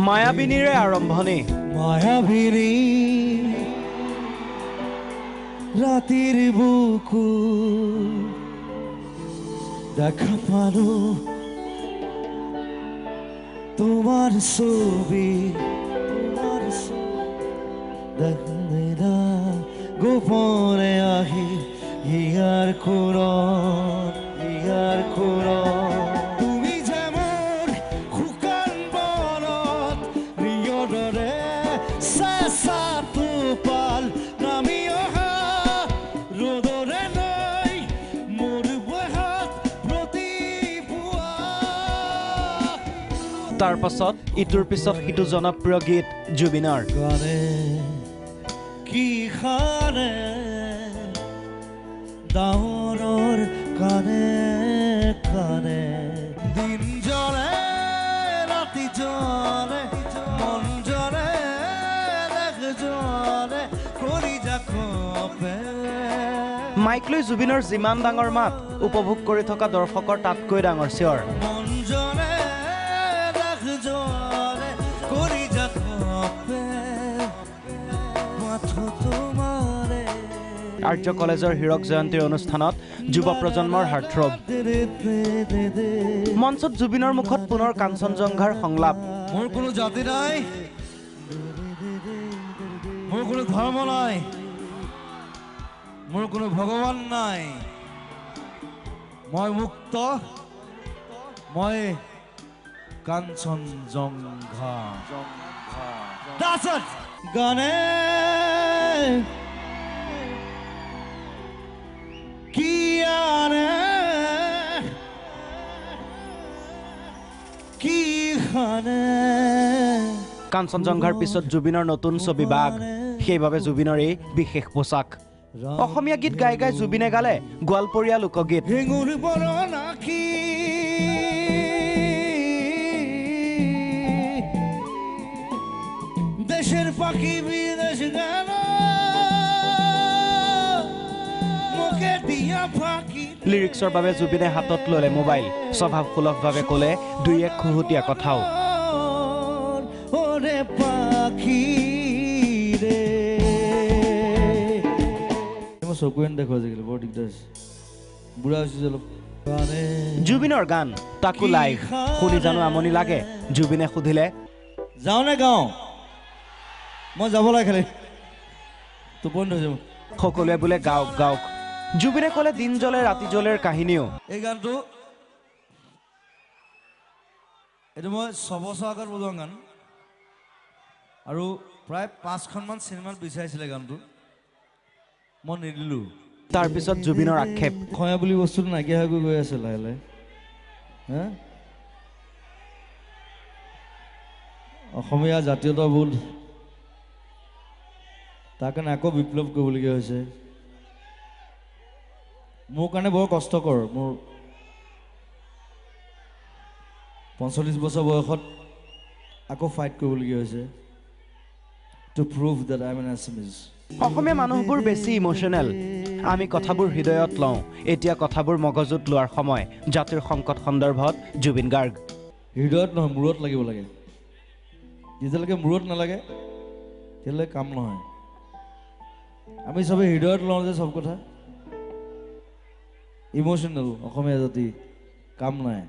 মায়াবিনীৰে আৰম্ভণি মায়াবিনী ৰাতিৰ বুকু দেখা পালো তোমাৰ ছবি দেখা গোপনে আহি ইয়াৰ কোৰণ তুমি যেমন শুকান বনত প্ৰিয়দৰে চেঁচা টোপাল নামি অহা ৰ'দৰে নৈ মোৰ বহাত প্ৰতিপুৱা তাৰ পাছত ইটোৰ পিছত সিটো জনপ্ৰিয় গীত জুবিনৰ গানে কি খানে ডাঙৰৰ কানে কানে দিন জ্বলে ৰাতি জ্বলে মন জ্বলে দেখ জ্বলে কৰি যাকপে মাইক লৈ জুবিনৰ যিমান ডাঙৰ মাত উপভোগ কৰি থকা দৰ্শকৰ তাতকৈ ডাঙৰ চিঞৰ মন জ্বলে দেখ জ্বলে কৰি যাকপে মাথো তোমাৰে আৰ্য কলেজৰ হীৰক জয়ন্তীৰ অনুষ্ঠানত যুৱ প্ৰজন্মৰ হাৰ্টথ্ৰব মঞ্চত জুবিনৰ মুখত পুনৰ কাঞ্চনজংঘাৰ সংলাপ মোৰ কোনো জাতি নাই মোৰ কোনো ধৰ্ম নাই মোৰ কোনো ভগৱান নাই মই মুক্ত মই কাঞ্চনজংঘা দাসত গানে কি আনে কি খানে কাঞ্চনজংঘাৰ পিছত জুবিনৰ নতুন ছবি বাঘ সেইবাবে জুবিনৰ এই বিশেষ পোচাক অসমীয়া গীত গাই গাই জুবিনে গালে গোৱালপৰীয়া লোকগীত হেঙুৰ বৰণ আখি দেশেৰ পাখি বিদেশ গেল মুখে দিয়া ফাঁকি লিৰিক্সৰ বাবে জুবিনে হাতত ল'লে মোবাইল স্বভাৱসুলভভাৱে ক'লে দুই এক খুহুতীয়া কথাও ওৰে পাখি ৰে মই চকুৱেন দেখো আজিকালি বৰ দিগদাৰ আছে বুঢ়া হৈছে যে অলপ জুবিনৰ গান তাকো লাইভ শুনি জানো আমনি লাগে জুবিনে সুধিলে যাওঁ নে গাওঁ মই যাব লাগে খালি টোপনি ধৰিছে মোৰ সকলোৱে বোলে গাওক গাওক জুবিনে ক'লে দিন জ্বলে ৰাতি জ্বলেৰ কাহিনীও এই গানটো এইটো মই 6 বছৰ আগত বজোৱা গান আৰু প্ৰায় 5খনমান চিনেমাত বিচাৰিছিলে গানটো মই নিদিলোঁ তাৰপিছত জুবিনৰ আক্ষেপ খয়া বুলি বস্তুটো নাইকিয়া হৈ গৈ আছে লাহে লাহে হা অসমীয়া জাতীয়তাবোধ তাৰ কাৰণে আকৌ বিপ্লৱ কৰিবলগীয়া হৈছে মোৰ কাৰণে বৰ কষ্টকৰ মোৰ 45 বছৰ বয়সত আকৌ ফাইট কৰিবলগীয়া হৈছে to prove that I am an Assamese Asomiya মানুহবোৰ বেছি ইমোশ্যনেল আমি কথাবোৰ হৃদয়ত লওঁ এতিয়া কথাবোৰ মগজুত লোৱাৰ সময় জাতিৰ সংকট সন্দৰ্ভত জুবিন গাৰ্গ হৃদয়ত নহয় মূৰত লাগিব লাগে যেতিয়ালৈকে মূৰত নালাগে তেতিয়ালৈকে কাম নহয় আমি সবে হৃদয়ত লওঁ যে সব কথা ইমোশনাল অসমীয়া জাতি কাম নাই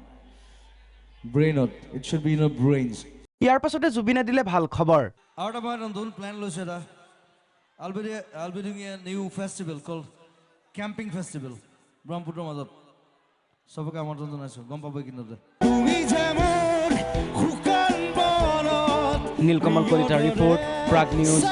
ব্ৰেইনত it should be in a brains ইয়াৰ পাছতে জুবিনে দিলে ভাল খবৰ আৰু এটা মই নতুন প্লেন লৈছোঁ এটা I'll be doing a new festival called Camping Festival ব্ৰহ্মপুত্ৰৰ মাজত সবকে আমন্ত্ৰণ জনাইছোঁ গম পাব কিনতে তুমি যেমন শুকান বনত নীলকমল কলিতাৰ ৰিপৰ্ট প্ৰাগ নিউজ